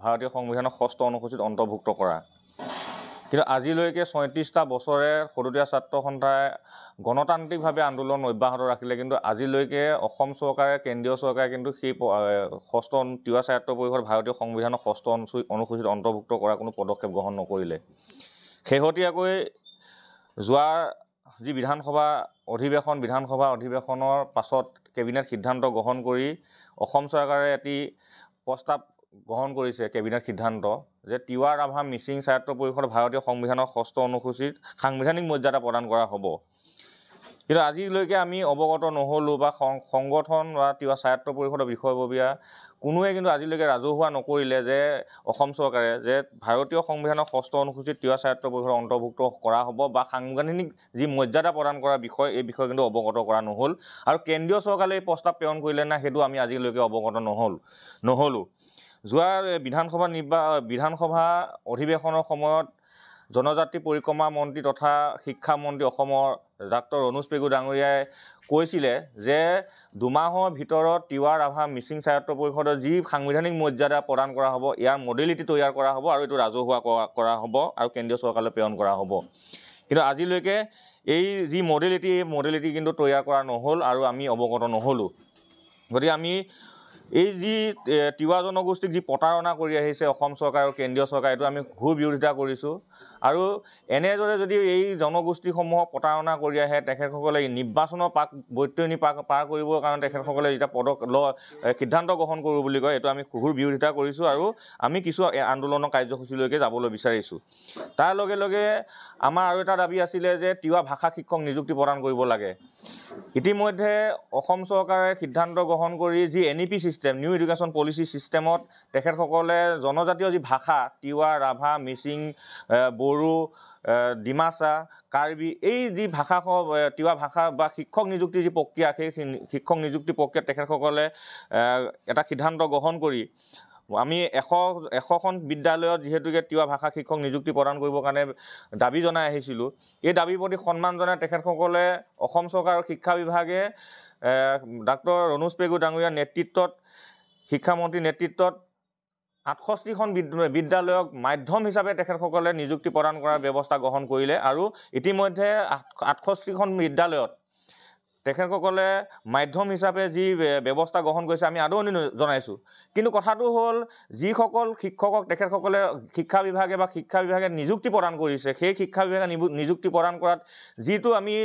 ভাৰতীয় সংবিধানৰ ৬ষ্ঠ অনুসূচীত অন্তৰ্ভুক্ত কৰা। কিন্তু আজিলৈকে ৩৬টা বছৰে সদুতীয়া ছাত্ৰ সন্থাই গণতান্ত্ৰিকভাৱে আন্দোলন অব্যাহত ৰাখিলে, কিন্তু আজিলৈকে অসম চৰকাৰে, কেন্দ্ৰীয় চৰকাৰে কিন্তু সেই ৬ষ্ঠ তিৱা স্বায়ত্ব পৰিষদ ভাৰতীয় সংবিধানৰ ৬ষ্ঠ অনুসূচীত অন্তৰ্ভুক্ত কৰা কোনো পদক্ষেপ গ্ৰহণ নকৰিলে। শেহতীয়াকৈ যোৱা যি বিধানসভা অধিৱেশনৰ পাছত কেবিনেট সিদ্ধান্ত গ্ৰহণ কৰি অসম চৰকাৰে এটি প্ৰস্তাৱ গ্ৰহণ কৰিছে, কেবিনেট সিদ্ধান্ত যে তিৱা ৰাভা মিচিং স্বায়ত্ব পৰিষদ ভাৰতীয় সংবিধানৰ ৬ষ্ঠ অনুসূচীত সাংবিধানিক মৰ্যাদা প্ৰদান কৰা হ'ব। কিন্তু আজিলৈকে আমি অৱগত নহ'লোঁ বা সংগঠন বা তিৱা স্বায়ত্ব পৰিষদৰ বিষয়ববীয়া কোনোৱে কিন্তু আজিলৈকে ৰাজহুৱা নকৰিলে যে অসম চৰকাৰে যে ভাৰতীয় সংবিধানৰ ৬ষ্ঠ অনুসূচীত তিৱা স্বায়ত্ব পৰিষদ অন্তৰ্ভুক্ত কৰা হ'ব বা সাংবিধানিক যি মৰ্যাদা প্ৰদান কৰাৰ বিষয়, এই বিষয়ে কিন্তু অৱগত কৰা নহ'ল। আৰু কেন্দ্ৰীয় চৰকাৰে এই প্ৰস্তাৱ প্ৰেৰণ কৰিলে নাই সেইটো আমি আজিলৈকে অৱগত নহ'লোঁ। যোৱা বিধানসভা অধিৱেশনৰ সময়ত জনজাতি পৰিক্ৰমা মন্ত্ৰী তথা শিক্ষা মন্ত্ৰী অসমৰ ডাক্তৰ ৰণোজ পেগু ডাঙৰীয়াই কৈছিলে যে 2 মাহৰ ভিতৰত তিৱা ৰাভা মিচিং স্বায়ত্ব পৰিষদৰ যি সাংবিধানিক মৰ্যাদা প্ৰদান কৰা হ'ব, ইয়াৰ মডেলিটি তৈয়াৰ কৰা হ'ব আৰু এইটো ৰাজহুৱা কৰা হ'ব আৰু কেন্দ্ৰীয় চৰকাৰলৈ প্ৰেৰণ কৰা হ'ব। কিন্তু আজিলৈকে এই যি মডেলিটি কিন্তু তৈয়াৰ কৰা নহ'ল আৰু আমি অৱগত নহ'লোঁ। গতিকে আমি এই যি তিৱা জনগোষ্ঠীক যি প্ৰতাৰণা কৰি আহিছে অসম চৰকাৰ আৰু কেন্দ্ৰীয় চৰকাৰ, এইটো আমি ঘোৰ বিৰোধিতা কৰিছোঁ। আৰু এনেদৰে যদি এই জনগোষ্ঠীসমূহক প্ৰতাৰণা কৰি আহে, তেখেতসকলে নিৰ্বাচনৰ বৈতৰণি পাৰ কৰিবৰ কাৰণে তেখেতসকলে যেতিয়া সিদ্ধান্ত গ্ৰহণ কৰোঁ বুলি কয়, এইটো আমি ঘোৰ বিৰোধিতা কৰিছোঁ আৰু আমি কিছু আন্দোলনৰ কাৰ্যসূচীলৈকে যাবলৈ বিচাৰিছোঁ। তাৰ লগে লগে আমাৰ আৰু এটা দাবী আছিলে যে তিৱা ভাষা শিক্ষক নিযুক্তি প্ৰদান কৰিব লাগে। ইতিমধ্যে অসম চৰকাৰে সিদ্ধান্ত গ্ৰহণ কৰি যি NEP system, new education policy চিষ্টেমত তেখেতসকলে জনজাতীয় যি ভাষা তিৱা, ৰাভা, মিচিং, বড়ো, ডিমাচা, কাৰ্বি, এই যি ভাষা তিৱা ভাষা বা শিক্ষক নিযুক্তিৰ যি প্ৰক্ৰিয়া, সেই শিক্ষক নিযুক্তি প্ৰক্ৰিয়াত তেখেতসকলে এটা সিদ্ধান্ত গ্ৰহণ কৰি আমি 100খন বিদ্যালয়ত যিহেতুকে তিৱা ভাষা শিক্ষক নিযুক্তি প্ৰদান কৰিবৰ কাৰণে দাবী জনাই আহিছিলোঁ। এই দাবীৰ প্ৰতি সন্মান জনাই তেখেতসকলে অসম চৰকাৰৰ শিক্ষা বিভাগে ডাক্তৰ ৰণোজ পেগু ডাঙৰীয়াৰ নেতৃত্বত, শিক্ষামন্ত্ৰীৰ নেতৃত্বত 68খন বিদ্যালয়ক মাধ্যম হিচাপে তেখেতসকলে নিযুক্তি প্ৰদান কৰাৰ ব্যৱস্থা গ্ৰহণ কৰিলে আৰু ইতিমধ্যে 68খন বিদ্যালয়ত তেখেতসকলে মাধ্যম হিচাপে যি ব্যৱস্থা গ্ৰহণ কৰিছে আমি আদৰণি জনাইছোঁ। কিন্তু কথাটো হ'ল যিসকল শিক্ষকক তেখেতসকলে শিক্ষা বিভাগে নিযুক্তি প্ৰদান কৰিছে, সেই শিক্ষা বিভাগে নিযুক্তি প্ৰদান কৰাত যিটো আমি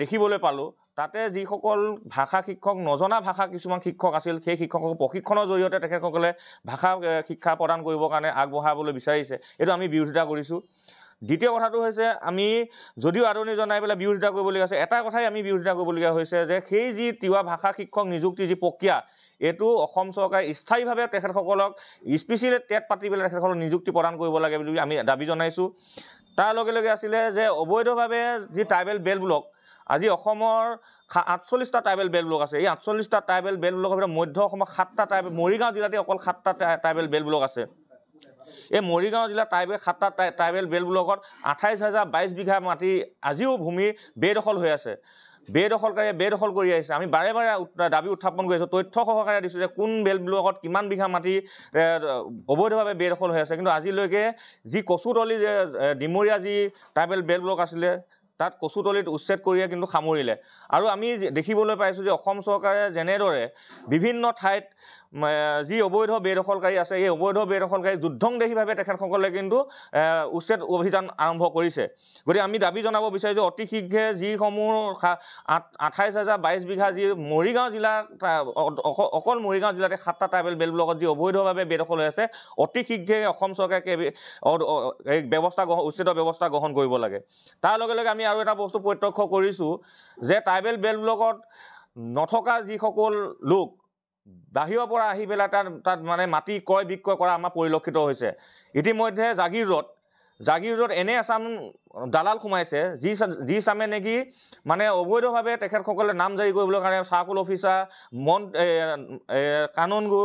দেখিবলৈ পালোঁ, তাতে যিসকল ভাষা শিক্ষক নজনা ভাষা কিছুমান শিক্ষক আছিল, সেই শিক্ষকক প্ৰশিক্ষণৰ জৰিয়তে তেখেতসকলে ভাষা শিক্ষা প্ৰদান কৰিবৰ কাৰণে আগবঢ়াবলৈ বিচাৰিছে। এইটো আমি বিৰোধিতা কৰিছোঁ। দ্বিতীয় কথাটো হৈছে আমি যদিও আদৰণি জনাই পেলাই বিৰোধিতা কৰিবলগীয়া হৈছে, এটা কথাই আমি বিৰোধিতা কৰিবলগীয়া হৈছে যে সেই যি তিৱা ভাষা শিক্ষক নিযুক্তিৰ যি প্ৰক্ৰিয়া, এইটো অসম চৰকাৰে স্থায়ীভাৱে তেখেতসকলক স্পেচিয়েল টেট পাতি পেলাই তেখেতসকলক নিযুক্তি প্ৰদান কৰিব লাগে বুলি আমি দাবী জনাইছোঁ। তাৰ লগে লগে আছিলে যে অবৈধভাৱে যি ট্ৰাইবেল বেল্ট ব্লক, আজি অসমৰ 48টা ট্ৰাইবেল বেল্ট ব্লক আছে। এই 48টা ট্ৰাইবেল বেল্ট ব্লকৰ ভিতৰত মধ্য অসমৰ 7টা মৰিগাঁও জিলাতে অকল 7টা ট্ৰাইবেল বেল্ট ব্লক আছে। এই মৰিগাঁও জিলাৰ 7টা ট্ৰাইবেল বেল্ট ব্লকত 28,022 বিঘা মাটি আজিও ভূমি বেদখল হৈ আছে। বেদখলকাৰীয়ে বেদখল কৰি আহিছে। আমি বাৰে বাৰে দাবী উত্থাপন কৰি আছোঁ, তথ্য সহকাৰে দিছোঁ যে কোন বেল্ট ব্লকত কিমান বিঘা মাটি অবৈধভাৱে বেদখল হৈ আছে। কিন্তু আজিলৈকে যি কচুতলি যে ডিমৰীয়া যি ট্ৰাইবেল বেল্ট ব্লক আছিলে, তাত কচুতলিত উচ্ছেদ কৰিয়ে কিন্তু সামৰিলে। আৰু আমি দেখিবলৈ পাইছোঁ যে অসম চৰকাৰে যেনেদৰে বিভিন্ন ঠাইত যি অবৈধ বেদখলকাৰী আছে, এই অবৈধ বেদখলকাৰী যুদ্ধংদেহীভাৱে তেখেতসকলে কিন্তু উচ্ছেদ অভিযান আৰম্ভ কৰিছে। গতিকে আমি দাবী জনাব বিচাৰিছোঁ অতি শীঘ্ৰে যিসমূহ 28,022 বিঘা যি মৰিগাঁও জিলা, অকল মৰিগাঁও জিলাতে 7টা ট্ৰাইবেল বেল্ট ব্লকত যি অবৈধভাৱে বেদখল হৈ আছে, অতি শীঘ্ৰে অসম চৰকাৰে উচ্ছেদৰ ব্যৱস্থা গ্ৰহণ কৰিব লাগে। তাৰ লগে লগে আমি আৰু এটা বস্তু প্ৰত্যক্ষ কৰিছোঁ যে ট্ৰাইবেল বেল্ট ব্লকত নথকা যিসকল লোক বাহিৰৰ পৰা আহি পেলাই তাত মানে মাটি ক্ৰয় বিক্ৰয় কৰা আমাৰ পৰিলক্ষিত হৈছে। ইতিমধ্যে জাগিৰোডত এনে এচাম দালাল সোমাইছে যি চামে নেকি মানে অবৈধভাৱে তেখেতসকলে নাম জাৰি কৰিবলৈ কাৰণে চাৰ্কুল অফিচাৰ কানুনগো,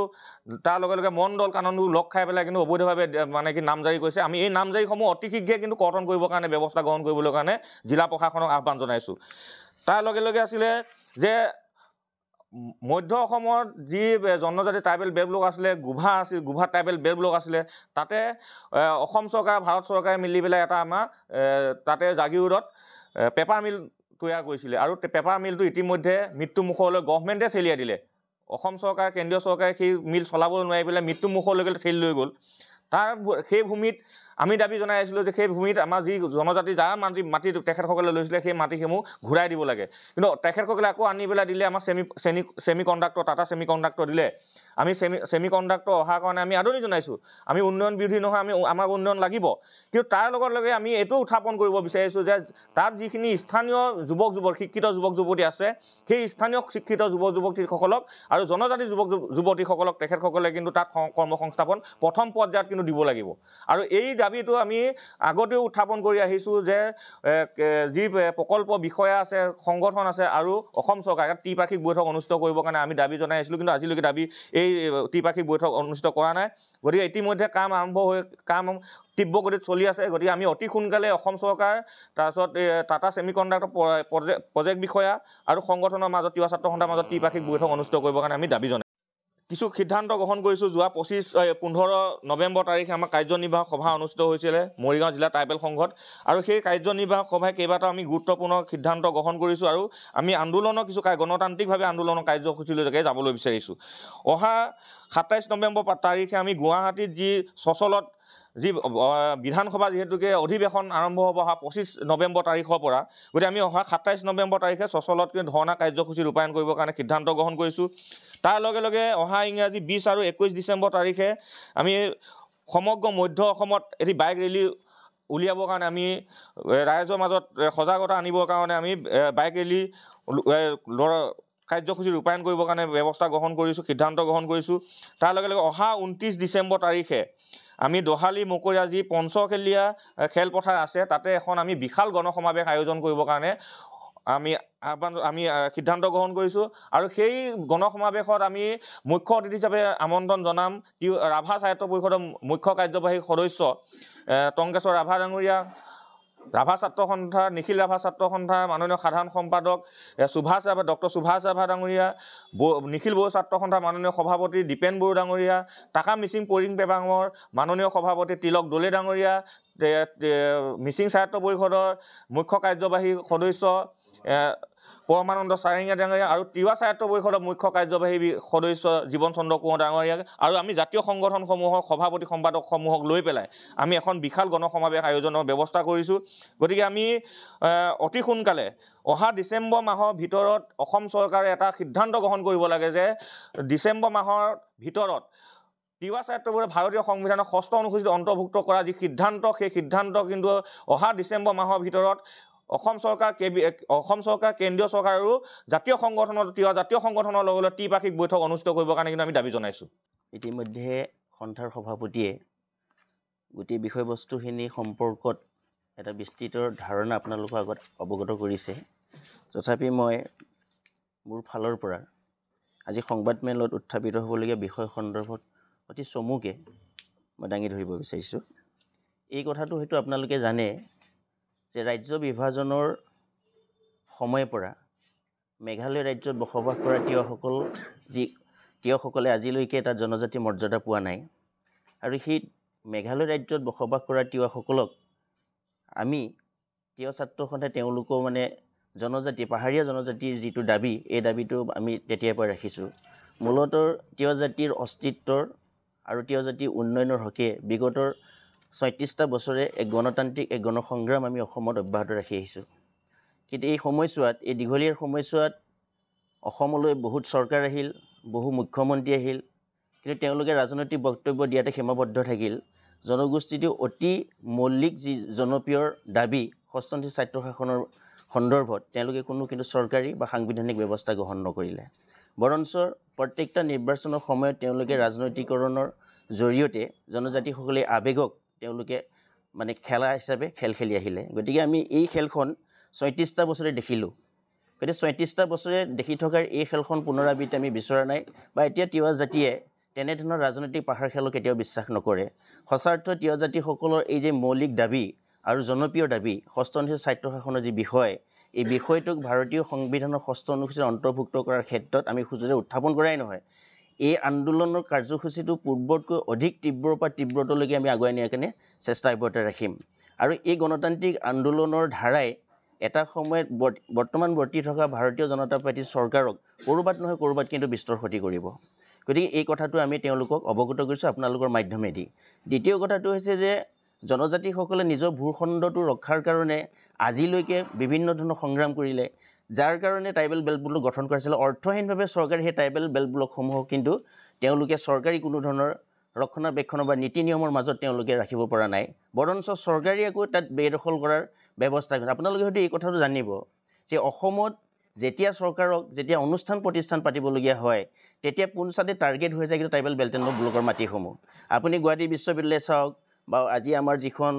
তাৰ লগে লগে মণ্ডল কানুনগো লগ খাই পেলাই কিন্তু অবৈধভাৱে মানে কি নাম জাৰি কৰিছে। আমি এই নাম জাৰিসমূহ অতি শীঘ্ৰে কিন্তু কৰ্তন কৰিবৰ কাৰণে ব্যৱস্থা গ্ৰহণ কৰিবলৈ কাৰণে জিলা প্ৰশাসনক আহ্বান জনাইছোঁ। তাৰ লগে লগে আছিলে যে মধ্য অসমৰ যি জনজাতি ট্ৰাইবেল বেল্ট ব্লক আছিলে গোভা ট্ৰাইবেল বেল্ট ব্লক আছিলে তাতে অসম চৰকাৰ ভাৰত চৰকাৰে মিলি পেলাই এটা আমাৰ তাতে জাগিৰোডত পেপাৰ মিল তৈয়াৰ কৰিছিলে আৰু পেপাৰ মিলটো ইতিমধ্যে মৃত্যুমুখলৈ গভৰ্ণমেণ্টে চেলিয়াই দিলে অসম চৰকাৰ কেন্দ্ৰীয় চৰকাৰে সেই মিল চলাবলৈ নোৱাৰি পেলাই মৃত্যুমুখলৈকে ঠেলি লৈ গ'ল সেই ভূমিত আমি দাবী জনাই আছিলোঁ যে সেই ভূমিত আমাৰ যি জনজাতি যাৰ মাটি তেখেতসকলে লৈছিলে সেই মাটিসমূহ ঘূৰাই দিব লাগে কিন্তু তেখেতসকলে আকৌ আনি পেলাই দিলে আমাৰ semi conductor Tata semi conductor দিলে আমি ছেমি কণ্ডাক্টৰ অহাৰ কাৰণে আমি আদৰণি জনাইছোঁ আমি উন্নয়ন বিৰোধী নহয় আমাক উন্নয়ন লাগিব কিন্তু তাৰ লগে আমি এইটো উত্থাপন কৰিব বিচাৰিছোঁ যে তাত যিখিনি স্থানীয় শিক্ষিত যুৱক যুৱতী আছে সেই স্থানীয় শিক্ষিত যুৱক যুৱতীসকলক আৰু জনজাতি যুৱতীসকলক তেখেতসকলে কিন্তু তাত কৰ্মসংস্থাপন প্ৰথম পৰ্যায়ত কিন্তু দিব লাগিব আৰু এই দাবীটো আমি আগতেও উত্থাপন কৰি আহিছোঁ যে যি প্ৰকল্প বিষয়া আছে সংগঠন আছে আৰু অসম চৰকাৰে ত্ৰিপাক্ষিক বৈঠক অনুষ্ঠিত কৰিবৰ কাৰণে আমি দাবী জনাই আহিছিলোঁ কিন্তু আজিলৈকে দাবী এই ত্ৰিপাক্ষিক বৈঠক অনুষ্ঠিত কৰা নাই গতিকে ইতিমধ্যে কাম আৰম্ভ হৈ তীব্ৰ গতিত চলি আছে গতিকে আমি অতি সোনকালে অসম চৰকাৰ তাৰপিছত টাটা ছেমি কণ্ডাক্টৰ প্ৰজেক্ট বিষয়া আৰু সংগঠনৰ মাজত তিৱা ছাত্ৰ সন্থাৰ মাজত ত্ৰিপাক্ষিক বৈঠক অনুষ্ঠিত কৰিবৰ কাৰণে আমি দাবী জনাই কিছু সিদ্ধান্ত গ্ৰহণ কৰিছোঁ যোৱা 15 নৱেম্বৰ তাৰিখে আমাৰ কাৰ্যনিৰ্বাহক সভা অনুষ্ঠিত হৈছিলে মৰিগাঁও জিলা ট্ৰাইবেল সংঘত আৰু সেই কাৰ্যনিৰ্বাহক সভাই কেইবাটাও আমি গুৰুত্বপূৰ্ণ সিদ্ধান্ত গ্ৰহণ কৰিছোঁ আৰু আমি আন্দোলনৰ কিছু গণতান্ত্ৰিকভাৱে আন্দোলনৰ কাৰ্যসূচীলৈকে যাবলৈ বিচাৰিছোঁ অহা 27 নৱেম্বৰ তাৰিখে আমি গুৱাহাটীত যি চচলত যি বিধানসভা যিহেতুকে অধিৱেশন আৰম্ভ হ'ব অহা 25 নৱেম্বৰ তাৰিখৰ পৰা গতিকে আমি অহা 27 নৱেম্বৰ তাৰিখে চচলত ধৰ্ণা কাৰ্যসূচী ৰূপায়ণ কৰিবৰ কাৰণে সিদ্ধান্ত গ্ৰহণ কৰিছোঁ তাৰ লগে অহা ইংৰাজী 20 আৰু 21 ডিচেম্বৰ তাৰিখে আমি সমগ্ৰ মধ্য অসমত এটি বাইক ৰেলী উলিয়াবৰ কাৰণে আমি ৰাইজৰ মাজত সজাগতা আনিবৰ কাৰণে আমি বাইক ৰেলী কাৰ্যসূচী ৰূপায়ণ কৰিবৰ কাৰণে ব্যৱস্থা গ্ৰহণ কৰিছোঁ সিদ্ধান্ত গ্ৰহণ কৰিছোঁ তাৰ লগে অহা 29 ডিচেম্বৰ তাৰিখে আমি দহালি মকৰীয়া যি পঞ্চখেলীয়া খেলপথাৰ আছে তাতে এখন আমি বিশাল গণসমাৱেশ আয়োজন কৰিবৰ কাৰণে আমি সিদ্ধান্ত গ্ৰহণ কৰিছোঁ আৰু সেই গণসমাৱেশত আমি মুখ্য অতিথি হিচাপে আমন্ত্ৰণ জনাম ৰাভা সাহিত্য পৰিষদৰ মুখ্য কাৰ্যবাহী সদস্য টংকেশ্বৰ ৰাভা ডাঙৰীয়া ৰাভা ছাত্ৰ সন্থা নিখিল ৰাভা ছাত্ৰ সন্থাৰ মাননীয় সাধাৰণ সম্পাদক ডক্টৰ সুভাষ ৰাভা ডাঙৰীয়া নিখিল বড়ো ছাত্ৰ সন্থাৰ মাননীয় সভাপতি দীপেন বড়ো ডাঙৰীয়া টাকা মিচিং পৰিং পেবাঙৰ মাননীয় সভাপতি তিলক দলে ডাঙৰীয়া মিচিং সাহিত্য পৰিষদৰ মুখ্য কাৰ্যবাহী সদস্য পৰমানন্দ চাৰিঙীয়া ডাঙৰীয়া আৰু তিৱা সাহিত্য পৰিষদৰ মুখ্য কাৰ্যবাহী সদস্য জীৱন চন্দ্ৰ কোঁৱৰ ডাঙৰীয়া আৰু আমি জাতীয় সংগঠনসমূহৰ সভাপতি সম্পাদকসমূহক লৈ পেলাই আমি এখন বিশাল গণসমাৱেশ আয়োজনৰ ব্যৱস্থা কৰিছোঁ গতিকে আমি অতি সোনকালে অহা ডিচেম্বৰ মাহৰ ভিতৰত অসম চৰকাৰে এটা সিদ্ধান্ত গ্ৰহণ কৰিব লাগে যে ডিচেম্বৰ মাহৰ ভিতৰত তিৱা সাহিত্যবোৰে ভাৰতীয় সংবিধানৰ 6ষ্ঠ অনুসূচীত অন্তৰ্ভুক্ত কৰা যি সিদ্ধান্ত সেই সিদ্ধান্ত কিন্তু অহা ডিচেম্বৰ মাহৰ ভিতৰত অসম চৰকাৰ কেন্দ্ৰীয় চৰকাৰ আৰু জাতীয় সংগঠনৰ লগত ত্ৰিপাক্ষিক বৈঠক অনুষ্ঠিত কৰিবৰ কাৰণে কিন্তু আমি দাবী জনাইছোঁ ইতিমধ্যে সন্থাৰ সভাপতিয়ে গোটেই বিষয়বস্তুখিনি সম্পৰ্কত এটা বিস্তৃত ধাৰণা আপোনালোকৰ আগত অৱগত কৰিছে তথাপি মই মোৰ ফালৰ পৰা আজি সংবাদমেলত উত্থাপিত হ'বলগীয়া বিষয় সন্দৰ্ভত অতি চমুকে মই দাঙি ধৰিব বিচাৰিছোঁ এই কথাটো হয়তো আপোনালোকে জানে যে ৰাজ্য বিভাজনৰ সময়ৰ পৰা মেঘালয় ৰাজ্যত বসবাস কৰা তিৱাসকলে আজিলৈকে এটা জনজাতি মৰ্যাদা পোৱা নাই আৰু সেই মেঘালয় ৰাজ্যত বসবাস কৰা তিৱাসকলক আমি তিৱা ছাত্ৰ সন্থাই তেওঁলোকৰ পাহাৰীয়া জনজাতিৰ যিটো দাবী এই দাবীটো আমি তেতিয়াৰ পৰা ৰাখিছোঁ মূলতঃ তিৱা জাতিৰ অস্তিত্বৰ আৰু তিৱা জাতিৰ উন্নয়নৰ হকে বিগতৰ ৩৬টা বছৰে এক গণতান্ত্ৰিক এক গণসংগ্ৰাম আমি অসমত অব্যাহত ৰাখি আহিছোঁ কিন্তু এই সময়ছোৱাত এই দীঘলীয়া সময়ছোৱাত অসমলৈ বহুত চৰকাৰ আহিল বহু মুখ্যমন্ত্ৰী আহিল কিন্তু তেওঁলোকে ৰাজনৈতিক বক্তব্য দিয়াতে সীমাবদ্ধ থাকিল জনগোষ্ঠীটো অতি মৌলিক যি জনপ্ৰিয় দাবী হস্তন্ত্ৰী স্বায়ত্তশাসনৰ সন্দৰ্ভত তেওঁলোকে কিন্তু চৰকাৰী বা সাংবিধানিক ব্যৱস্থা গ্ৰহণ নকৰিলে বৰঞ্চ প্ৰত্যেকটা নিৰ্বাচনৰ সময়ত তেওঁলোকে ৰাজনৈতিকৰণৰ জৰিয়তে জনজাতিসকলে আৱেগক তেওঁলোকে খেলা হিচাপে খেলি আহিলে গতিকে আমি এই খেলখন ৩৬টা বছৰে দেখিলোঁ গতিকে ৩৬টা বছৰে দেখি থকাৰ এই খেলখন পুনৰাবৃত্তি আমি বিচৰা নাই বা এতিয়া তিৱা জাতিয়ে তেনেধৰণৰ ৰাজনৈতিক পাহাৰ খেলক কেতিয়াও বিশ্বাস নকৰে সঁচাৰ্থ তিৱা জাতিসকলৰ এই যে মৌলিক দাবী আৰু জনপ্ৰিয় দাবী ষষ্ঠ অনুসূচীৰ স্বায়ত্তশাসনৰ যি বিষয় এই বিষয়টোক ভাৰতীয় সংবিধানৰ ষষ্ঠ অনুসূচীত অন্তৰ্ভুক্ত কৰাৰ ক্ষেত্ৰত আমি সুযোগে উত্থাপন কৰাই নহয় এই আন্দোলনৰ কাৰ্যসূচীটো পূৰ্বতকৈ অধিক তীব্ৰৰ পৰা তীব্ৰতলৈকে আমি আগুৱাই নিয়াৰ কাৰণে চেষ্টা অব্যাহত ৰাখিম আৰু এই গণতান্ত্ৰিক আন্দোলনৰ ধাৰাই এটা সময়ত বৰ্তমান বৰ্তি থকা ভাৰতীয় জনতা পাৰ্টীৰ চৰকাৰক ক'ৰবাত নহয় ক'ৰবাত কিন্তু বিস্তৰ ক্ষতি কৰিব গতিকে এই কথাটো আমি তেওঁলোকক অৱগত কৰিছোঁ আপোনালোকৰ মাধ্যমেদি দ্বিতীয় কথাটো হৈছে যে জনজাতিসকলে নিজৰ ভূখণ্ডটো ৰক্ষাৰ কাৰণে আজিলৈকে বিভিন্ন ধৰণৰ সংগ্ৰাম কৰিলে যাৰ কাৰণে ট্ৰাইবেল বেল্ট ব্লক গঠন কৰা হৈছিল অৰ্থহীনভাৱে চৰকাৰে সেই ট্ৰাইবেল বেল্ট ব্লকসমূহক কিন্তু তেওঁলোকে চৰকাৰী কোনো ধৰণৰ ৰক্ষণাবেক্ষণ বা নীতি নিয়মৰ মাজত তেওঁলোকে ৰাখিব পৰা নাই বৰঞ্চ চৰকাৰী আকৌ তাত বেদখল কৰাৰ ব্যৱস্থা কৰিছে আপোনালোকে হয়তো এই কথাটো জানিব যে অসমত যেতিয়া চৰকাৰক যেতিয়া অনুষ্ঠান প্ৰতিষ্ঠান পাতিবলগীয়া হয় তেতিয়া পোনচাতে টাৰ্গেট হৈ যায় কিন্তু ট্ৰাইবেল বেল্ট এণ্ড ব্লকৰ মাটিসমূহ আপুনি গুৱাহাটী বিশ্ববিদ্যালয় চাওক বা আজি আমাৰ যিখন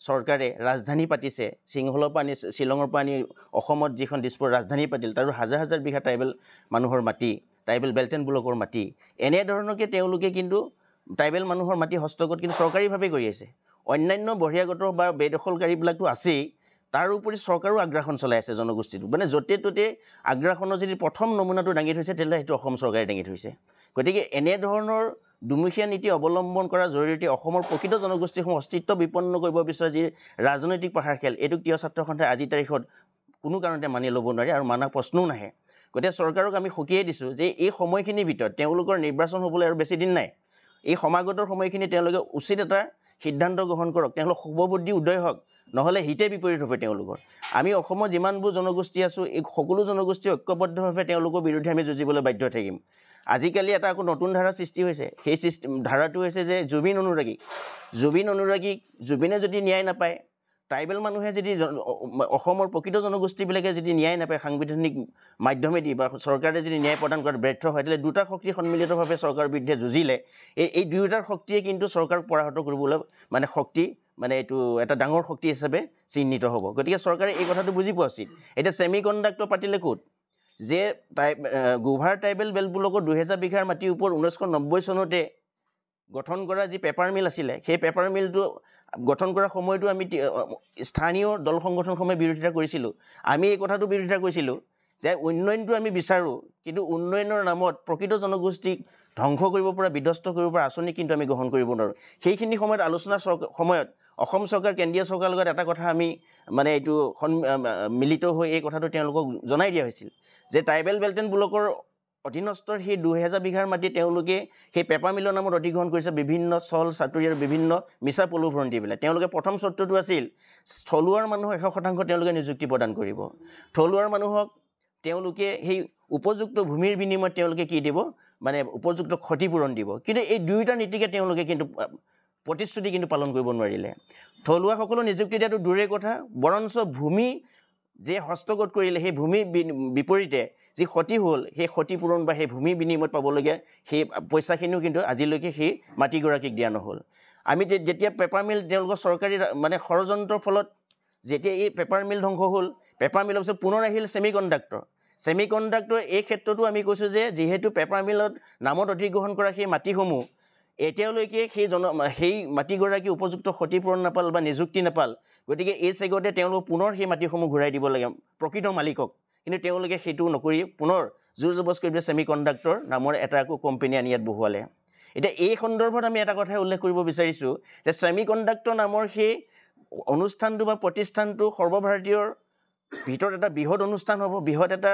চৰকাৰে ৰাজধানী পাতিছে সিংহলৰ পৰা আনি শ্বিলঙৰ পৰা আনি অসমত যিখন দিছপুৰ ৰাজধানী পাতিল তাৰো হাজাৰ হাজাৰ বিঘা ট্ৰাইবেল মানুহৰ মাটি ট্ৰাইবেল বেল্ট এণ্ড ব্লকৰ মাটি এনেধৰণকে তেওঁলোকে কিন্তু ট্ৰাইবেল মানুহৰ মাটি হস্তগত কিন্তু চৰকাৰীভাৱে কৰি আছে অন্যান্য বহিৰাগত বা বেদখলকাৰীবিলাকতো আছেই তাৰ উপৰি চৰকাৰো আগ্ৰাসন চলাই আছে জনগোষ্ঠীটো মানে য'তে ত'তে আগ্ৰাসনৰ যদি প্ৰথম নমুনাটো দাঙি থৈছে তেতিয়াহ'লে সেইটো অসম চৰকাৰে দাঙি থৈছে গতিকে এনেধৰণৰ দুমুখীয়া নীতি অৱলম্বন কৰাৰ জৰিয়তে অসমৰ প্ৰকৃত জনগোষ্ঠীসমূহ অস্তিত্ব বিপন্ন কৰিব বিচৰা যি ৰাজনৈতিক পাহাৰ খেল এইটোক তিৱা ছাত্ৰ সন্থাই আজিৰ তাৰিখত কোনো কাৰণতে মানি ল'ব নোৱাৰে আৰু মানা প্ৰশ্নও নাহে গতিকে চৰকাৰক আমি সকীয়াই দিছোঁ যে এই সময়খিনিৰ ভিতৰত তেওঁলোকৰ নিৰ্বাচন হ'বলৈ আৰু বেছি দিন নাই এই সমাগতৰ সময়খিনি তেওঁলোকে উচিত এটা সিদ্ধান্ত গ্ৰহণ কৰক তেওঁলোক শুভবুদ্ধি উদয় হওক নহ'লে হিতে বিপৰীত হ'ব তেওঁলোকৰ আমি অসমত যিমানবোৰ জনগোষ্ঠী আছোঁ এই সকলো জনগোষ্ঠী ঐক্যবদ্ধভাৱে তেওঁলোকৰ বিৰুদ্ধে আমি যুঁজিবলৈ বাধ্য থাকিম আজিকালি এটা আকৌ নতুন ধাৰা সৃষ্টি হৈছে সেই ধাৰাটো হৈছে যে জুবিন অনুৰাগীক জুবিনে যদি ন্যায় নাপায় ট্ৰাইবেল মানুহে যদি অসমৰ প্ৰকৃত জনগোষ্ঠীবিলাকে যদি ন্যায় নাপায় সাংবিধানিক মাধ্যমেদি বা চৰকাৰে যদি ন্যায় প্ৰদান কৰাত ব্যৰ্থ হয় তেতিয়াহ'লে দুটা শক্তি সন্মিলিতভাৱে চৰকাৰৰ বিৰুদ্ধে যুঁজিলে এই দুয়োটাৰ শক্তিয়ে কিন্তু চৰকাৰক পৰাহত কৰিবলৈ মানে শক্তি মানে এইটো এটা ডাঙৰ শক্তি হিচাপে চিহ্নিত হ'ব গতিকে চৰকাৰে এই কথাটো বুজি পোৱা উচিত এতিয়া ছেমি কণ্ডাক্টৰ পাতিলে ক'ত যে গোভাৰ ট্ৰাইবেল বেল্ট ব্লকৰ 2000 বিঘাৰ মাটিৰ ওপৰত 1990 চনতে গঠন কৰা যি পেপাৰ মিল আছিলে সেই পেপাৰ মিলটো গঠন কৰাৰ সময়তো আমি স্থানীয় দল সংগঠনসমূহে বিৰোধিতা কৰিছিলোঁ আমি এই কথাটো বিৰোধিতা কৰিছিলোঁ যে উন্নয়নটো আমি বিচাৰোঁ কিন্তু উন্নয়নৰ নামত প্ৰকৃত জনগোষ্ঠীক ধ্বংস কৰিব পৰা বিধ্বস্ত কৰিব পৰা আঁচনি কিন্তু আমি গ্ৰহণ কৰিব নোৱাৰোঁ সেইখিনি সময়ত আলোচনাৰ সময়ত অসম চৰকাৰ কেন্দ্ৰীয় চৰকাৰৰ লগত এটা কথা আমি মানে এইটো মিলিত হৈ এই কথাটো তেওঁলোকক জনাই দিয়া হৈছিল যে ট্ৰাইবেল বেল্ট এণ্ড ব্লকৰ অধীনস্থৰ সেই 2000 বিঘাৰ মাটি তেওঁলোকে সেই পেপাৰ মিলৰ নামত অধিগ্ৰহণ কৰিছে বিভিন্ন চল চাতুৰি আৰু বিভিন্ন মিছা প্ৰলোভন দি পেলাই তেওঁলোকে প্ৰথম চৰ্তটো আছিল থলুৱাৰ মানুহক 100% তেওঁলোকে নিযুক্তি প্ৰদান কৰিব থলুৱাৰ মানুহক তেওঁলোকে সেই উপযুক্ত ভূমিৰ বিনিময়ত তেওঁলোকে কি দিব মানে উপযুক্ত ক্ষতিপূৰণ দিব কিন্তু এই দুয়োটা নীতিকে তেওঁলোকে কিন্তু প্ৰতিশ্ৰুতি কিন্তু পালন কৰিব নোৱাৰিলে থলুৱাসকলক নিযুক্তি দিয়াটো দূৰৰে কথা বৰঞ্চ ভূমি যে হস্তগত কৰিলে সেই ভূমি বিপৰীতে যি ক্ষতি হ'ল সেই ক্ষতিপূৰণ বা সেই ভূমি বিনিময়ত পাবলগীয়া সেই পইচাখিনিও কিন্তু আজিলৈকে সেই মাটিগৰাকীক দিয়া নহ'ল আমি যেতিয়া পেপাৰ মিল তেওঁলোকৰ চৰকাৰী মানে ষড়যন্ত্ৰৰ ফলত যেতিয়া এই পেপাৰ মিল ধ্বংস হ'ল পেপাৰ মিলৰ পিছত পুনৰ আহিল ছেমি কণ্ডাক্টৰ এই ক্ষেত্ৰতো আমি কৈছোঁ যে যিহেতু পেপাৰ মিলত নামত অধিগ্ৰহণ কৰা সেই মাটিসমূহ এতিয়ালৈকে সেই মাটিগৰাকী উপযুক্ত ক্ষতিপূৰণ নাপাল বা নিযুক্তি নাপাল গতিকে এই চেগতে তেওঁলোক পুনৰ সেই মাটিসমূহ ঘূৰাই দিব লাগে প্ৰকৃত মালিকক কিন্তু তেওঁলোকে সেইটো নকৰি পুনৰ জোৰ জবৰদস্তি কৰি ছেমি কণ্ডাক্টৰ নামৰ এটা আকৌ কোম্পানী আনি ইয়াত বহুৱালে এতিয়া এই সন্দৰ্ভত আমি এটা কথাই উল্লেখ কৰিব বিচাৰিছোঁ যে ছেমি কণ্ডাক্টৰ নামৰ সেই অনুষ্ঠানটো বা প্ৰতিষ্ঠানটো সৰ্বভাৰতীয়ৰ ভিতৰত এটা বৃহৎ অনুষ্ঠান হ'ব বৃহৎ এটা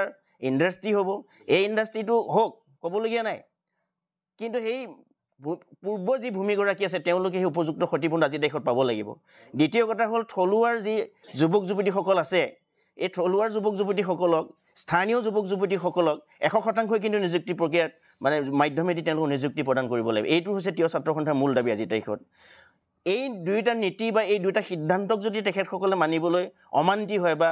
ইণ্ডাষ্ট্ৰী হ'ব এই ইণ্ডাষ্ট্ৰীটো হওক ক'বলগীয়া নাই কিন্তু সেই পূৰ্ব যি ভূমিগৰাকী আছে তেওঁলোকে সেই উপযুক্ত ক্ষতিপূৰণ আজি দেশত পাব লাগিব দ্বিতীয় কথা হ'ল থলুৱাৰ যি যুৱক যুৱতীসকল আছে এই থলুৱাৰ যুৱক যুৱতীসকলক স্থানীয় যুৱক যুৱতীসকলক 100% কিন্তু নিযুক্তি প্ৰক্ৰিয়াত মানে মাধ্যমেদি তেওঁলোকক নিযুক্তি প্ৰদান কৰিব লাগিব এইটো হৈছে তিৱা ছাত্ৰ সন্থাৰ মূল দাবী আজিৰ তাৰিখত এই দুয়োটা নীতি বা এই দুয়োটা সিদ্ধান্তক যদি তেখেতসকলে মানিবলৈ অমান্তি হয় বা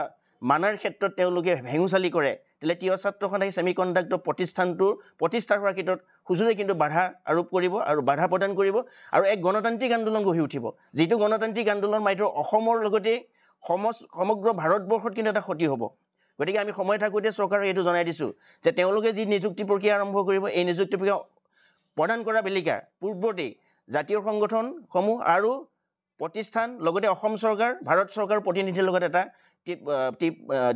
মানাৰ ক্ষেত্ৰত তেওঁলোকে ভেঙুচালি কৰে তেতিয়াহ'লে তিৱা ছাত্ৰ সন্থাই ছেমি কণ্ডাক্টৰ প্ৰতিষ্ঠানটোৰ প্ৰতিষ্ঠা হোৱাৰ ক্ষেত্ৰত সুযোগে কিন্তু বাধা আৰোপ কৰিব আৰু বাধা প্ৰদান কৰিব আৰু এক গণতান্ত্ৰিক আন্দোলন গঢ়ি উঠিব যিটো গণতান্ত্ৰিক আন্দোলন মাত্ৰ অসমৰ লগতে সমগ্ৰ ভাৰতবৰ্ষত কিন্তু এটা ক্ষতি হ'ব গতিকে আমি সময় থাকোঁতে চৰকাৰক এইটো জনাই দিছোঁ যে তেওঁলোকে যি নিযুক্তি প্ৰক্ৰিয়া আৰম্ভ কৰিব এই নিযুক্তি প্ৰক্ৰিয়া প্ৰদান কৰা বেলিকা পূৰ্বতেই জাতীয় সংগঠনসমূহ আৰু প্ৰতিষ্ঠান লগতে অসম চৰকাৰ ভাৰত চৰকাৰৰ প্ৰতিনিধিৰ লগত এটা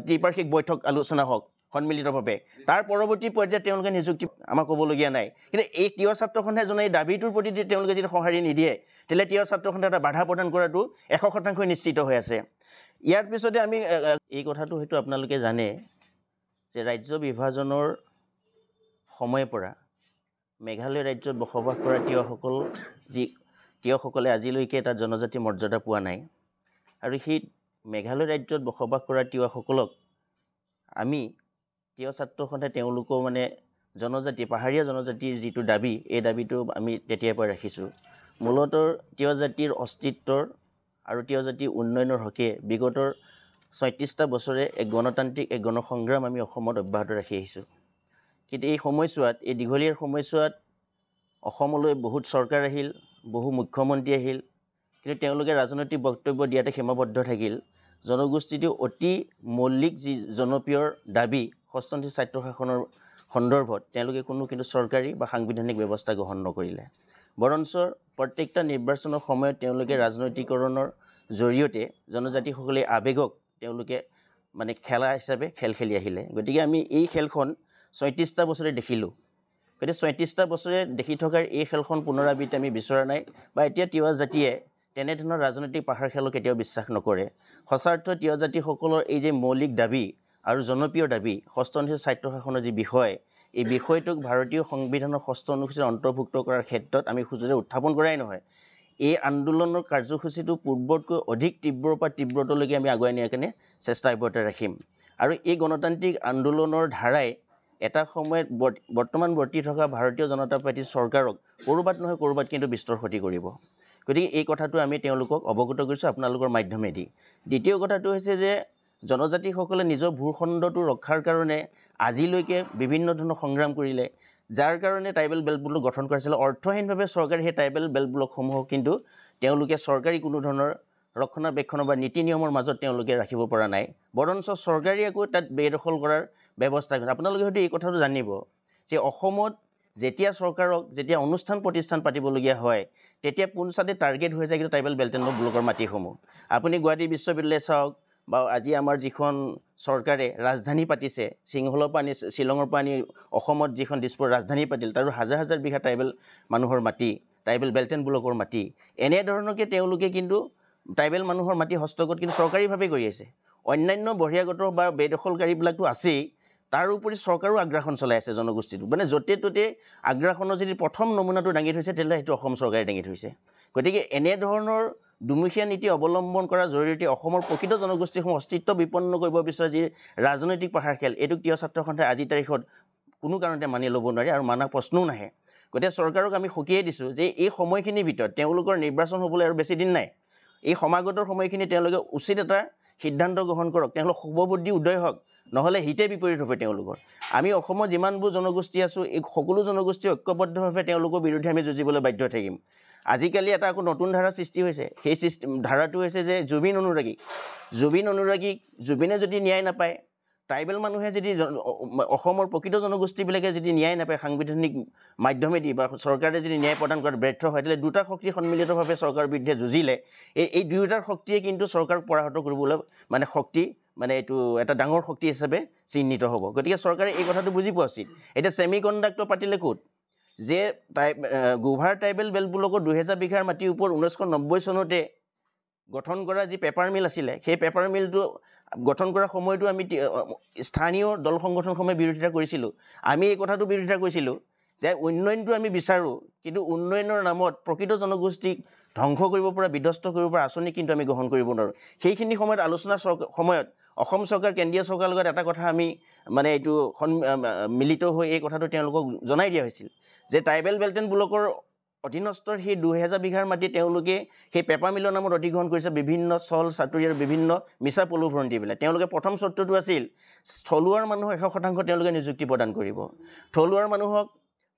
ত্ৰিপাক্ষিক বৈঠক আলোচনা হওক সন্মিলিতভাৱে তাৰ পৰৱৰ্তী পৰ্যায়ত তেওঁলোকে নিযুক্তি আমাক ক'বলগীয়া নাই কিন্তু এই তিৱা ছাত্ৰ সন্থাই জনে এই দাবীটোৰ প্ৰতি তেওঁলোকে যদি সঁহাৰি নিদিয়ে তেতিয়াহ'লে তিৱা ছাত্ৰ সন্থাই এটা বাধা প্ৰদান কৰাটো 100% নিশ্চিত হৈ আছে ইয়াৰ পিছতে আমি এই কথাটো হয়তো আপোনালোকে জানে যে ৰাজ্য বিভাজনৰ সময়ৰ পৰা মেঘালয় ৰাজ্যত বসবাস কৰা তিৱাসকলে আজিলৈকে এটা জনজাতি মৰ্যাদা পোৱা নাই আৰু সেই মেঘালয় ৰাজ্যত বসবাস কৰা তিৱাসকলক আমি তিৱা ছাত্ৰ সন্থাই তেওঁলোকৰ মানে পাহাৰীয়া জনজাতিৰ যিটো দাবী এই দাবীটো আমি তেতিয়াৰ পৰা ৰাখিছোঁ মূলতঃ তিৱা জাতিৰ অস্তিত্বৰ আৰু তিৱা জাতিৰ উন্নয়নৰ হকে বিগতৰ ৩৬টা বছৰে এক গণতান্ত্ৰিক এক গণসংগ্ৰাম আমি অসমত অব্যাহত ৰাখি আহিছোঁ কিন্তু এই সময়ছোৱাত এই দীঘলীয়া সময়ছোৱাত অসমলৈ বহুত চৰকাৰ আহিল বহু মুখ্যমন্ত্ৰী আহিল কিন্তু তেওঁলোকে ৰাজনৈতিক বক্তব্য দিয়াতে সীমাবদ্ধ থাকিল জনগোষ্ঠীটো অতি মৌলিক যি জনপ্ৰিয় দাবী হস্তনিষ্ঠ স্বায়ত্তশাসনৰ সন্দৰ্ভত তেওঁলোকে কোনো কিন্তু চৰকাৰী বা সাংবিধানিক ব্যৱস্থা গ্ৰহণ নকৰিলে বৰঞ্চ প্ৰত্যেকটা নিৰ্বাচনৰ সময়ত তেওঁলোকে ৰাজনৈতিকৰণৰ জৰিয়তে জনজাতিসকলে আৱেগক তেওঁলোকে মানে খেলা হিচাপে খেলি আহিলে গতিকে আমি এই খেলখন ৩৬টা বছৰে দেখিলোঁ গতিকে ৩৬টা বছৰে দেখি থকাৰ এই খেলখন পুনৰাবৃত্তি আমি বিচৰা নাই বা এতিয়া তিৱা জাতিয়ে তেনেধৰণৰ ৰাজনৈতিক পাহাৰ খেলক কেতিয়াও বিশ্বাস নকৰে সঁচাৰ্থ তিৱা জাতিসকলৰ এই যে মৌলিক দাবী আৰু জনপ্ৰিয় দাবী হস্তনিষ্ঠ স্বায়ত্তশাসনৰ যি বিষয় এই বিষয়টোক ভাৰতীয় সংবিধানৰ ৬ষ্ঠ অনুসূচীত অন্তৰ্ভুক্ত কৰাৰ ক্ষেত্ৰত আমি সুযোগে উত্থাপন কৰাই নহয় এই আন্দোলনৰ কাৰ্যসূচীটো পূৰ্বতকৈ অধিক তীব্ৰৰ পৰা তীব্ৰতলৈকে আমি আগুৱাই নিয়াৰ কাৰণে চেষ্টা অব্যাহত ৰাখিম আৰু এই গণতান্ত্ৰিক আন্দোলনৰ ধাৰাই এটা সময়ত বৰ্তমান বৰ্তি থকা ভাৰতীয় জনতা পাৰ্টীৰ চৰকাৰক ক'ৰবাত নহয় ক'ৰবাত কিন্তু বিস্তৰ ক্ষতি কৰিব গতিকে এই কথাটো আমি তেওঁলোকক অৱগত কৰিছোঁ আপোনালোকৰ মাধ্যমেদি দ্বিতীয় কথাটো হৈছে যে জনজাতিসকলে নিজৰ ভূখণ্ডটো ৰক্ষাৰ কাৰণে আজিলৈকে বিভিন্ন ধৰণৰ সংগ্ৰাম কৰিলে যাৰ কাৰণে ট্ৰাইবেল বেল্ট ব্লক গঠন কৰা হৈছিল অৰ্থহীনভাৱে চৰকাৰে সেই ট্ৰাইবেল বেল্ট ব্লকসমূহক কিন্তু তেওঁলোকে চৰকাৰী কোনো ধৰণৰ ৰক্ষণাবেক্ষণ বা নীতি নিয়মৰ মাজত তেওঁলোকে ৰাখিব পৰা নাই বৰঞ্চ চৰকাৰী আকৌ তাত বেদখল কৰাৰ ব্যৱস্থা কৰিছে আপোনালোকে হয়তো এই কথাটো জানিব যে অসমত যেতিয়া অনুষ্ঠান প্ৰতিষ্ঠান পাতিবলগীয়া হয় তেতিয়া পোনছাতে টাৰ্গেট হৈ যায় কিন্তু ট্ৰাইবেল বেল্ট এণ্ড ব্লকৰ মাটিসমূহ আপুনি গুৱাহাটী বিশ্ববিদ্যালয় চাওক বা আজি আমাৰ যিখন চৰকাৰে ৰাজধানী পাতিছে সিংহলৰ পৰা শ্বিলঙৰ পৰা আনি অসমত যিখন দিছপুৰ ৰাজধানী পাতিল তাৰো হাজাৰ হাজাৰ বিঘা ট্ৰাইবেল মানুহৰ মাটি ট্ৰাইবেল বেল্ট এণ্ড ব্লকৰ মাটি এনেধৰণকে তেওঁলোকে কিন্তু ট্ৰাইবেল মানুহৰ মাটি হস্তগত কিন্তু চৰকাৰীভাৱে কৰি আছে অন্যান্য বহিৰাগত বা বেদখলকাৰীবিলাকতো আছেই তাৰ উপৰি চৰকাৰো আগ্ৰাসন চলাই আছে জনগোষ্ঠীটো মানে য'তে ত'তে আগ্ৰাসনৰ যদি প্ৰথম নমুনাটো দাঙি থৈছে তেতিয়াহ'লে সেইটো অসম চৰকাৰে দাঙি থৈছে গতিকে এনেধৰণৰ দুমুখীয়া নীতি অৱলম্বন কৰাৰ জৰিয়তে অসমৰ প্ৰকৃত জনগোষ্ঠীসমূহ অস্তিত্ব বিপন্ন কৰিব বিচৰা যি ৰাজনৈতিক পাহাৰ খেল এইটোক তিৱা ছাত্ৰ সন্থাই আজিৰ তাৰিখত কোনো কাৰণতে মানি ল'ব নোৱাৰে আৰু মানা প্ৰশ্নও নাহে গতিকে চৰকাৰক আমি সকীয়াই দিছোঁ যে এই সময়খিনিৰ ভিতৰত তেওঁলোকৰ নিৰ্বাচন হ'বলৈ আৰু বেছি দিন নাই এই সমাগতৰ সময়খিনি তেওঁলোকে উচিত এটা সিদ্ধান্ত গ্ৰহণ কৰক তেওঁলোক শুভবুদ্ধি উদয় হওক নহ'লে হিতে বিপৰীত হ'ব তেওঁলোকৰ আমি অসমত যিমানবোৰ জনগোষ্ঠী আছোঁ এই সকলো জনগোষ্ঠী ঐক্যবদ্ধভাৱে তেওঁলোকৰ বিৰুদ্ধে আমি যুঁজিবলৈ বাধ্য থাকিম আজিকালি এটা আকৌ নতুন ধাৰা সৃষ্টি হৈছে সেই ধাৰাটো হৈছে যে জুবিন অনুৰাগীক জুবিনে যদি ন্যায় নাপায় ট্ৰাইবেল মানুহে যদি অসমৰ প্ৰকৃত জনগোষ্ঠীবিলাকে যদি ন্যায় নাপায় সাংবিধানিক মাধ্যমেদি বা চৰকাৰে যদি ন্যায় প্ৰদান কৰাত ব্যৰ্থ হয় তেতিয়াহ'লে দুটা শক্তি সন্মিলিতভাৱে চৰকাৰৰ বিৰুদ্ধে যুঁজিলে এই দুয়োটাৰ শক্তিয়ে কিন্তু চৰকাৰক পৰাহত কৰিবলৈ মানে শক্তি মানে এইটো এটা ডাঙৰ শক্তি হিচাপে চিহ্নিত হ'ব গতিকে চৰকাৰে এই কথাটো বুজি পোৱা উচিত এতিয়া ছেমি কণ্ডাক্টৰ পাতিলে ক'ত যে গোভাৰ ট্ৰাইবেল বেল্ট ব্লকৰ 2000 বিঘাৰ মাটিৰ ওপৰত 1990 চনতে গঠন কৰা যি পেপাৰ মিল আছিলে সেই পেপাৰ মিলটো গঠন কৰাৰ সময়তো আমি স্থানীয় দল সংগঠনসমূহে বিৰোধিতা কৰিছিলোঁ আমি এই কথাটো বিৰোধিতা কৰিছিলোঁ যে উন্নয়নটো আমি বিচাৰোঁ কিন্তু উন্নয়নৰ নামত প্ৰকৃত জনগোষ্ঠীক ধ্বংস কৰিব পৰা বিধ্বস্ত কৰিব পৰা আঁচনি কিন্তু আমি গ্ৰহণ কৰিব নোৱাৰোঁ সেইখিনি সময়ত আলোচনাৰ সময়ত অসম চৰকাৰ কেন্দ্ৰীয় চৰকাৰৰ লগত এটা কথা আমি মানে এইটো মিলিত হৈ এই কথাটো তেওঁলোকক জনাই দিয়া হৈছিল যে ট্ৰাইবেল বেল্ট এণ্ড ব্লকৰ অধীনস্থৰ সেই 2000 বিঘাৰ মাটি তেওঁলোকে সেই পেপাৰ মিলৰ নামত অধিগ্ৰহণ কৰিছে বিভিন্ন চল চাতুৰি আৰু বিভিন্ন মিছা প্ৰলোভন দি পেলাই তেওঁলোকে প্ৰথম চৰ্তটো আছিল থলুৱাৰ মানুহক 100% তেওঁলোকে নিযুক্তি প্ৰদান কৰিব থলুৱাৰ মানুহক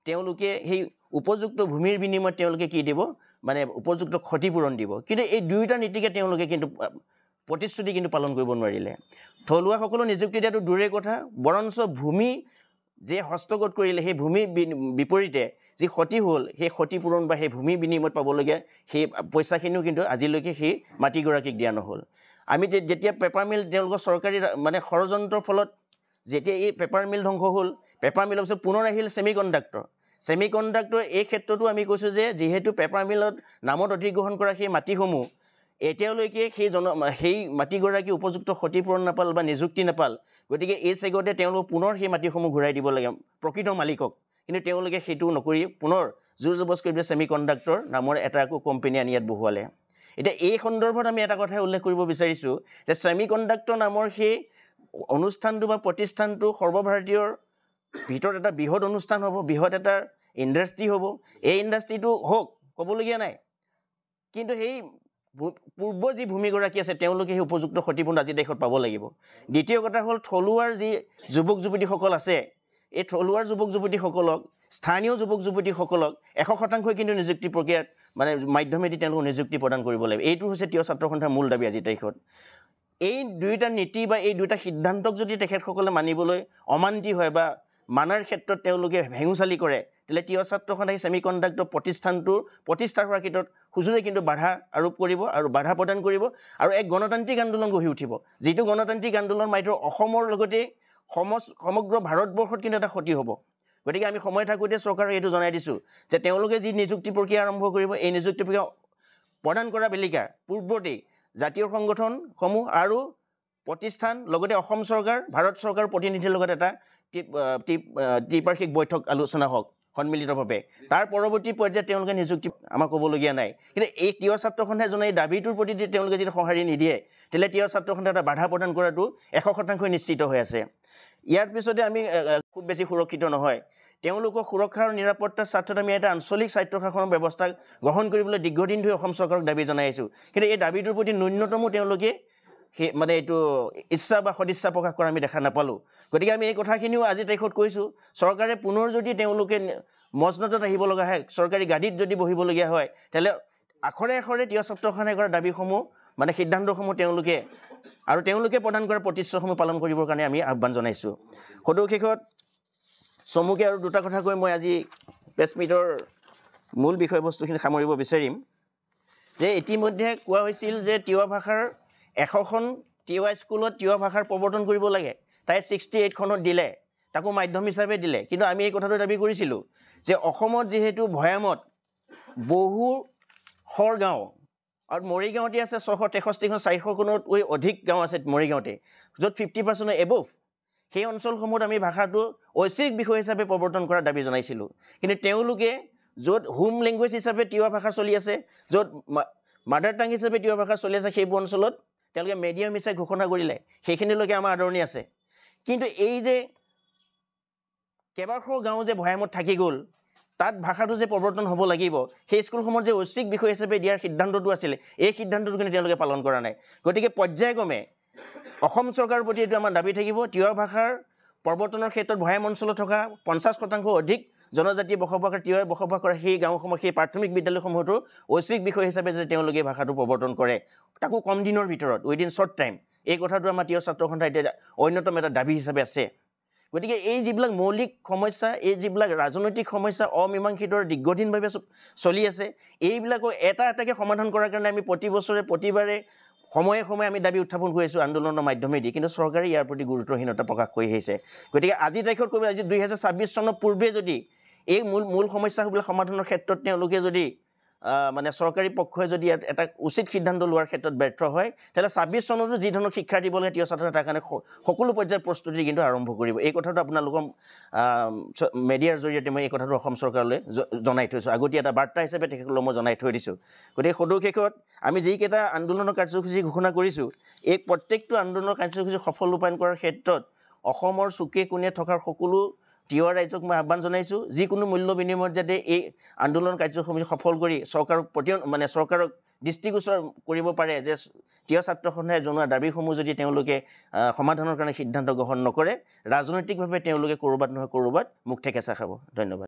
তেওঁলোকে সেই উপযুক্ত ভূমিৰ বিনিময়ত তেওঁলোকে কি দিব মানে উপযুক্ত ক্ষতিপূৰণ দিব কিন্তু এই দুয়োটা নীতিকে তেওঁলোকে কিন্তু প্ৰতিশ্ৰুতি কিন্তু পালন কৰিব নোৱাৰিলে থলুৱাসকলক নিযুক্তি দিয়াটো দূৰৰে কথা বৰঞ্চ ভূমি যে হস্তগত কৰিলে সেই ভূমিৰ বিপৰীতে যি ক্ষতি হ'ল সেই ক্ষতিপূৰণ বা সেই ভূমি বিনিময়ত পাবলগীয়া সেই পইচাখিনিও কিন্তু আজিলৈকে সেই মাটিগৰাকীক দিয়া নহ'ল আমি যেতিয়া পেপাৰ মিল তেওঁলোকৰ চৰকাৰী মানে ষড়যন্ত্ৰৰ ফলত যেতিয়া এই পেপাৰ মিল ধ্বংস হ'ল পেপাৰ মিলৰ পিছত পুনৰ আহিল ছেমি কণ্ডাক্টৰ এই ক্ষেত্ৰতো আমি কৈছোঁ যে যিহেতু পেপাৰ মিলত নামত অধিগ্ৰহণ কৰা সেই মাটিসমূহ এতিয়ালৈকে সেই মাটিগৰাকী উপযুক্ত ক্ষতিপূৰণ নাপাল বা নিযুক্তি নাপাল গতিকে এই চেগতে তেওঁলোক পুনৰ সেই মাটিসমূহ ঘূৰাই দিব লাগে প্ৰকৃত মালিকক কিন্তু তেওঁলোকে সেইটো নকৰি পুনৰ জোৰ জবৰদস্তি কৰি ছেমি কণ্ডাক্টৰ নামৰ এটা আকৌ কোম্পানী আনি ইয়াত বহুৱালে এতিয়া এই সন্দৰ্ভত আমি এটা কথাই উল্লেখ কৰিব বিচাৰিছোঁ যে ছেমি কণ্ডাক্টৰ নামৰ সেই অনুষ্ঠানটো বা প্ৰতিষ্ঠানটো সৰ্বভাৰতীয়ৰ ভিতৰত এটা বৃহৎ অনুষ্ঠান হ'ব বৃহৎ এটা ইণ্ডাষ্ট্ৰী হ'ব এই ইণ্ডাষ্ট্ৰীটো হওক ক'বলগীয়া নাই কিন্তু সেই পূৰ্ব যি ভূমিগৰাকী আছে তেওঁলোকে সেই উপযুক্ত ক্ষতিপূৰণ আজি দেশত পাব লাগিব দ্বিতীয় কথা হ'ল থলুৱাৰ যি যুৱক যুৱতীসকল আছে এই থলুৱাৰ যুৱক যুৱতীসকলক স্থানীয় যুৱক যুৱতীসকলক 100% কিন্তু নিযুক্তি প্ৰক্ৰিয়াত মানে মাধ্যমেদি তেওঁলোকক নিযুক্তি প্ৰদান কৰিব লাগিব এইটো হৈছে তিৱা ছাত্ৰ সন্থাৰ মূল দাবী আজি তাৰিখত এই দুইটা নীতি বা এই দুইটা সিদ্ধান্তক যদি তেখেতসকলে মানিবলৈ অমান্তি হয় বা মানাৰ ক্ষেত্ৰত তেওঁলোকে ভেঙুচালি কৰে তেলে তিৱা ছাত্ৰ সন্থাই ছেমি কণ্ডাক্টৰ প্ৰতিষ্ঠানটোৰ প্ৰতিষ্ঠা হোৱাৰ ক্ষেত্ৰত হুজুৰে কিন্তু বাধা আৰোপ কৰিব আৰু বাধা প্ৰদান কৰিব আৰু এক গণতান্ত্ৰিক আন্দোলন গঢ়ি উঠিব যিটো গণতান্ত্ৰিক আন্দোলন মাত্ৰ অসমৰ লগতে সমগ্ৰ ভাৰতবৰ্ষত কিন্তু এটা ক্ষতি হ'ব গতিকে আমি সময় থাকোঁতে চৰকাৰক এইটো জনাই দিছোঁ যে তেওঁলোকে যি নিযুক্তি প্ৰক্ৰিয়া আৰম্ভ কৰিব এই নিযুক্তি প্ৰক্ৰিয়া প্ৰদান কৰা বেলিকা পূৰ্বতেই জাতীয় সংগঠনসমূহ আৰু প্ৰতিষ্ঠান লগতে অসম চৰকাৰ ভাৰত চৰকাৰৰ প্ৰতিনিধিৰ লগত এটা ত্ৰিপাক্ষিক বৈঠক আলোচনা হওক সন্মিলিতভাৱে তাৰ পৰৱৰ্তী পৰ্যায়ত তেওঁলোকে নিযুক্তি আমাক ক'বলগীয়া নাই কিন্তু এই তিৱা ছাত্ৰ সন্থাই জনাই এই দাবীটোৰ প্ৰতি তেওঁলোকে যদি সঁহাৰি নিদিয়ে তেলে তিৱা ছাত্ৰ সন্থাই এটা বাধা প্ৰদান কৰাটো 100% নিশ্চিত হৈ আছে ইয়াৰ পিছতে আমি খুব বেছি সুৰক্ষিত নহয় তেওঁলোকৰ সুৰক্ষা আৰু নিৰাপত্তাৰ স্বাৰ্থত আমি এটা আঞ্চলিক স্বায়ত্তশাসনৰ ব্যৱস্থা গ্ৰহণ কৰিবলৈ দীৰ্ঘদিন ধৰি অসম চৰকাৰক দাবী জনাই আছোঁ কিন্তু এই দাবীটোৰ প্ৰতি ন্যূনতমো তেওঁলোকে সেই মানে এইটো ইচ্ছা বা সদিচ্ছা প্ৰকাশ কৰা আমি দেখা নাপালোঁ গতিকে আমি এই কথাখিনিও আজি তাৰিখত কৈছোঁ চৰকাৰে পুনৰ যদি তেওঁলোকে মজনতত আহিব লগা হয় চৰকাৰী গাড়ীত যদি বহিবলগীয়া হয় তেতিয়াহ'লে আখৰে আখৰে তিৱা ছাত্ৰ সন্থাই কৰা দাবীসমূহ মানে সিদ্ধান্তসমূহ তেওঁলোকে প্ৰদান কৰা প্ৰতিশ্ৰুতিসমূহ পালন কৰিবৰ কাৰণে আমি আহ্বান জনাইছোঁ সদুশেষত চমুকে আৰু দুটা কথা কৈ মই আজি প্ৰেছ মিটৰ মূল বিষয়বস্তুখিনি সামৰিব বিচাৰিম যে ইতিমধ্যে কোৱা হৈছিল যে তিৱা ভাষাৰ 100খন তিৱা স্কুলত তিৱা ভাষাৰ প্ৰৱৰ্তন কৰিব লাগে তাই 68খনত দিলে তাকো মাধ্যম হিচাপে দিলে কিন্তু আমি এই কথাটো দাবী কৰিছিলোঁ যে অসমত যিহেতু ভৈয়ামত বহু শৰ গাঁও আৰু মৰিগাঁৱতে আছে 663খন 400খনতকৈ অধিক গাঁও আছে মৰিগাঁৱতে য'ত 50% এবভ সেই অঞ্চলসমূহত আমি ভাষাটো ঐচ্ছিক বিষয় হিচাপে প্ৰৱৰ্তন কৰাৰ দাবী জনাইছিলোঁ কিন্তু তেওঁলোকে য'ত হোম লেংগুৱেজ হিচাপে তিৱা ভাষা চলি আছে য'ত মাডাৰ টাং হিচাপে তিৱা ভাষা চলি আছে সেইবোৰ অঞ্চলত তেওঁলোকে মিডিয়াম হিচাপে ঘোষণা কৰিলে সেইখিনিলৈকে আমাৰ আদৰণি আছে কিন্তু এই যে কেইবাশ গাঁও যে ভৈয়ামত থাকি গ'ল তাত ভাষাটো যে প্ৰৱৰ্তন হ'ব লাগিব সেই স্কুলসমূহত যে ঐচ্ছিক বিষয় হিচাপে দিয়াৰ সিদ্ধান্তটো আছিলে এই সিদ্ধান্তটো কিন্তু তেওঁলোকে পালন কৰা নাই গতিকে পৰ্যায়ক্ৰমে অসম চৰকাৰৰ প্ৰতি এইটো আমাৰ দাবী থাকিব তিৱা ভাষাৰ প্ৰৱৰ্তনৰ ক্ষেত্ৰত ভৈয়াম অঞ্চলত থকা 50% অধিক জনজাতি তিৱাই বসবাস কৰা সেই গাঁওসমূহ সেই প্ৰাথমিক বিদ্যালয়সমূহতো ঐচ্ছিক বিষয় হিচাপে যদি তেওঁলোকে ভাষাটো প্ৰৱৰ্তন কৰে তাকো কম দিনৰ ভিতৰত উইদিন শ্বৰ্ট টাইম এই কথাটো আমাৰ তিৱা ছাত্ৰ সন্থাৰ এতিয়া অন্যতম এটা দাবী হিচাপে আছে গতিকে এই যিবিলাক মৌলিক সমস্যা এই যিবিলাক ৰাজনৈতিক সমস্যা অমীমাংসিত দীৰ্ঘদিনভাৱে চলি আছে এইবিলাকক এটা এটাকৈ সমাধান কৰাৰ কাৰণে আমি প্ৰতি বছৰে প্ৰতিবাৰে সময়ে সময়ে আমি দাবী উত্থাপন কৰি আছোঁ আন্দোলনৰ মাধ্যমেদি কিন্তু চৰকাৰে ইয়াৰ প্ৰতি গুৰুত্বহীনতা প্ৰকাশ কৰি আহিছে গতিকে আজি তাৰিখত ক'ব আজি 2026 চনৰ পূৰ্বে যদি এই মূল সমস্যাবিলাক সমাধানৰ ক্ষেত্ৰত তেওঁলোকে যদি মানে চৰকাৰী পক্ষই যদি এটা উচিত সিদ্ধান্ত লোৱাৰ ক্ষেত্ৰত ব্যৰ্থ হয় তেতিয়াহ'লে 26 চনতো যি ধৰণৰ শিক্ষা দিব লাগে তিৱা ছাত্ৰ তাৰ কাৰণে সকলো পৰ্যায়ৰ প্ৰস্তুতি কিন্তু আৰম্ভ কৰিব এই কথাটো আপোনালোকৰ মিডিয়াৰ জৰিয়তে মই এই কথাটো অসম চৰকাৰলৈ জনাই থৈছোঁ আগতীয়া এটা বাৰ্তা হিচাপে তেখেতসকলক মই জনাই থৈ দিছোঁ গতিকে সদুশেষত আমি যিকেইটা আন্দোলনৰ কাৰ্যসূচী ঘোষণা কৰিছোঁ এই প্ৰত্যেকটো আন্দোলনৰ কাৰ্যসূচী সফল ৰূপায়ণ কৰাৰ ক্ষেত্ৰত অসমৰ চুকে কোণে থকাৰ সকলো তিৱা ৰাইজক মই আহ্বান জনাইছোঁ যিকোনো মূল্য বিনিময়ত যাতে এই আন্দোলন কাৰ্যসূচী সফল কৰি চৰকাৰক দৃষ্টিগোচৰ কৰিব পাৰে যে তিৱা ছাত্ৰ সন্থাই জনোৱা দাবীসমূহ যদি তেওঁলোকে সমাধানৰ কাৰণে সিদ্ধান্ত গ্ৰহণ নকৰে ৰাজনৈতিকভাৱে তেওঁলোকে ক'ৰবাত নহয় ক'ৰবাত মুখ ঠেকেচা খাব ধন্যবাদ